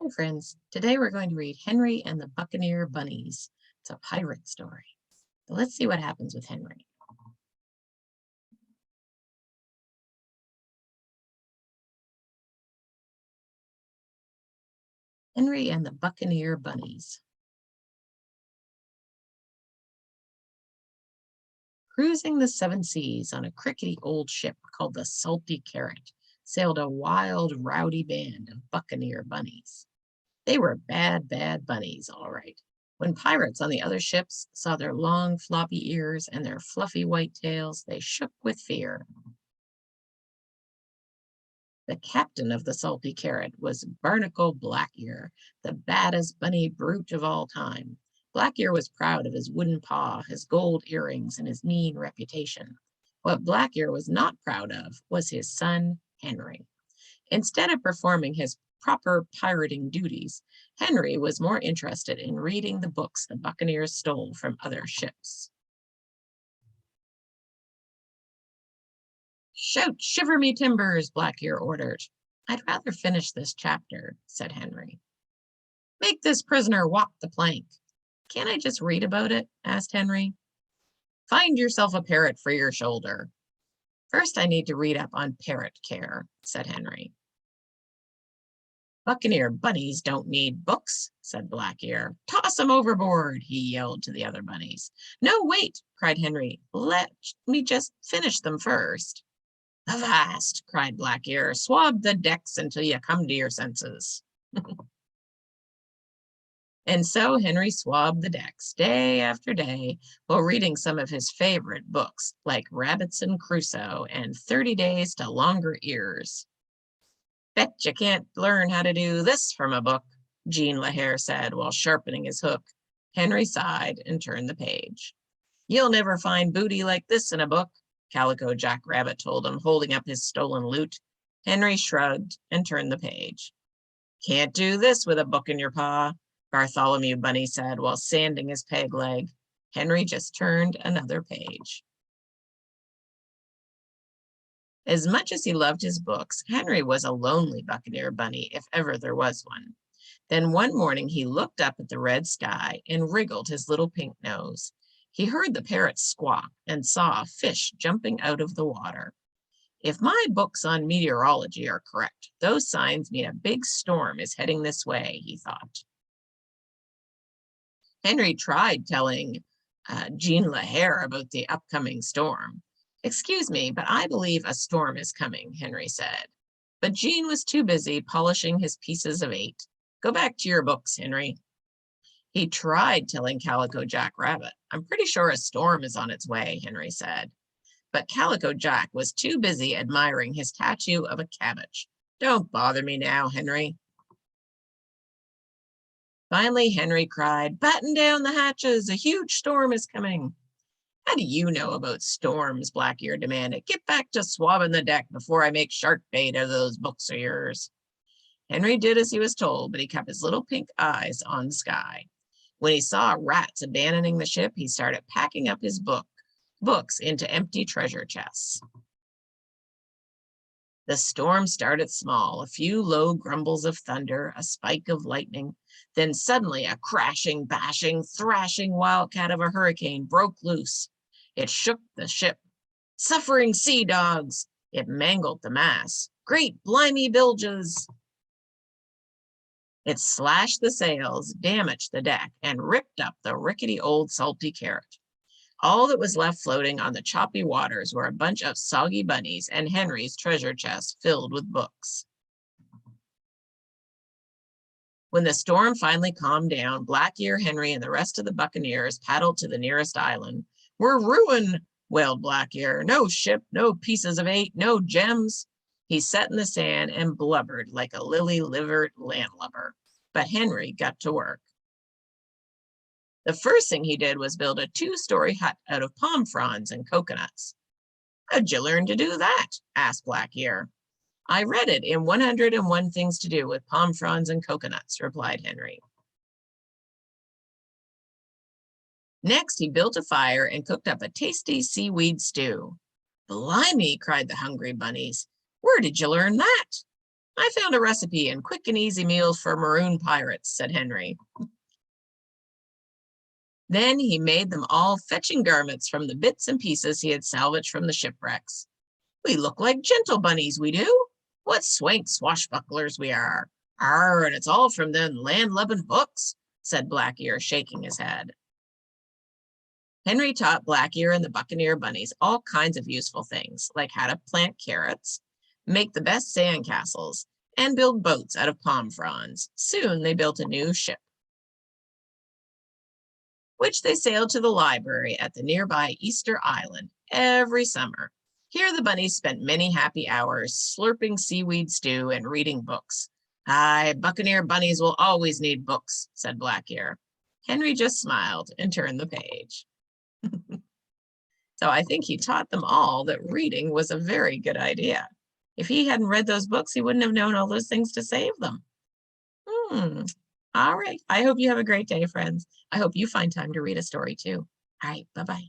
Hi friends, today we're going to read Henry and the Buccaneer Bunnies. It's a pirate story. So let's see what happens with Henry. Henry and the Buccaneer Bunnies. Cruising the seven seas on a crickety old ship called the Salty Carrot sailed a wild, rowdy band of Buccaneer bunnies. They were bad, bad bunnies, all right. When pirates on the other ships saw their long, floppy ears and their fluffy white tails, they shook with fear. The captain of the Salty Carrot was Barnacle Blackear, the baddest bunny brute of all time. Blackear was proud of his wooden paw, his gold earrings, and his mean reputation. What Blackear was not proud of was his son, Henry. Instead of performing his proper pirating duties, Henry was more interested in reading the books the buccaneers stole from other ships. "Shout, shiver me timbers," Blackear ordered. "I'd rather finish this chapter," said Henry. "Make this prisoner walk the plank." "Can't I just read about it?" asked Henry. "Find yourself a parrot for your shoulder." "First, I need to read up on parrot care," said Henry. "Buccaneer bunnies don't need books," said Blackear. "Toss them overboard," he yelled to the other bunnies. "No, wait," cried Henry. "Let me just finish them first." "Avast!" cried Blackear. "Swab the decks until you come to your senses." And so Henry swabbed the decks day after day while reading some of his favorite books, like Robinson Crusoe and 30 Days to Longer Ears. "Bet you can't learn how to do this from a book," Jean Lahair said while sharpening his hook. Henry sighed and turned the page. "You'll never find booty like this in a book," Calico Jack Rabbit told him, holding up his stolen loot. Henry shrugged and turned the page. "Can't do this with a book in your paw," Bartholomew Bunny said while sanding his peg leg. Henry just turned another page. As much as he loved his books, Henry was a lonely Buccaneer bunny, if ever there was one. Then one morning he looked up at the red sky and wriggled his little pink nose. He heard the parrots squawk and saw a fish jumping out of the water. "If my books on meteorology are correct, those signs mean a big storm is heading this way," he thought. Henry tried telling Jean Lahair about the upcoming storm. "Excuse me, but I believe a storm is coming," Henry said. But Jean was too busy polishing his pieces of 8. "Go back to your books, Henry." He tried telling Calico Jack Rabbit. "I'm pretty sure a storm is on its way," Henry said. But Calico Jack was too busy admiring his tattoo of a cabbage. "Don't bother me now, Henry." Finally, Henry cried, "Batten down the hatches, a huge storm is coming." "How do you know about storms?" Blackear demanded. "Get back to swabbing the deck before I make shark bait out of those books of yours." Henry did as he was told, but he kept his little pink eyes on the sky. When he saw rats abandoning the ship, he started packing up his books into empty treasure chests. The storm started small, a few low grumbles of thunder, a spike of lightning. Then suddenly a crashing, bashing, thrashing wildcat of a hurricane broke loose. It shook the ship. "Suffering sea dogs!" It mangled the masts. "Great blimey bilges!" It slashed the sails, damaged the deck, and ripped up the rickety old Salty Carrot. All that was left floating on the choppy waters were a bunch of soggy bunnies and Henry's treasure chest filled with books. When the storm finally calmed down, Blackear, Henry, and the rest of the buccaneers paddled to the nearest island. "We're ruined," wailed Blackear. "No ship, no pieces of 8, no gems." He sat in the sand and blubbered like a lily-livered landlubber. But Henry got to work. The first thing he did was build a 2-story hut out of palm fronds and coconuts. "How'd you learn to do that?" asked Blackear. "I read it in 101 Things to Do with Palm Fronds and Coconuts," replied Henry. Next, he built a fire and cooked up a tasty seaweed stew. "Blimey," cried the hungry bunnies. "Where did you learn that?" I found a recipe and quick and easy meals for maroon pirates, said Henry. Then he made them all fetching garments from the bits and pieces he had salvaged from the shipwrecks. We look like gentle bunnies, we do. What swank swashbucklers we are. Arr, and it's all from them land-lubbing books, said Black-Ear, shaking his head. Henry taught Black-Ear and the Buccaneer bunnies all kinds of useful things, like how to plant carrots, make the best sandcastles, and build boats out of palm fronds. Soon they built a new ship, which they sailed to the library at the nearby Easter Island every summer. Here the bunnies spent many happy hours slurping seaweed stew and reading books. Aye, Buccaneer bunnies will always need books, said Black-Ear. Henry just smiled and turned the page. So I think he taught them all that reading was a very good idea. If he hadn't read those books, he wouldn't have known all those things to save them. All right. I hope you have a great day, friends. I hope you find time to read a story too. All right. Bye-bye.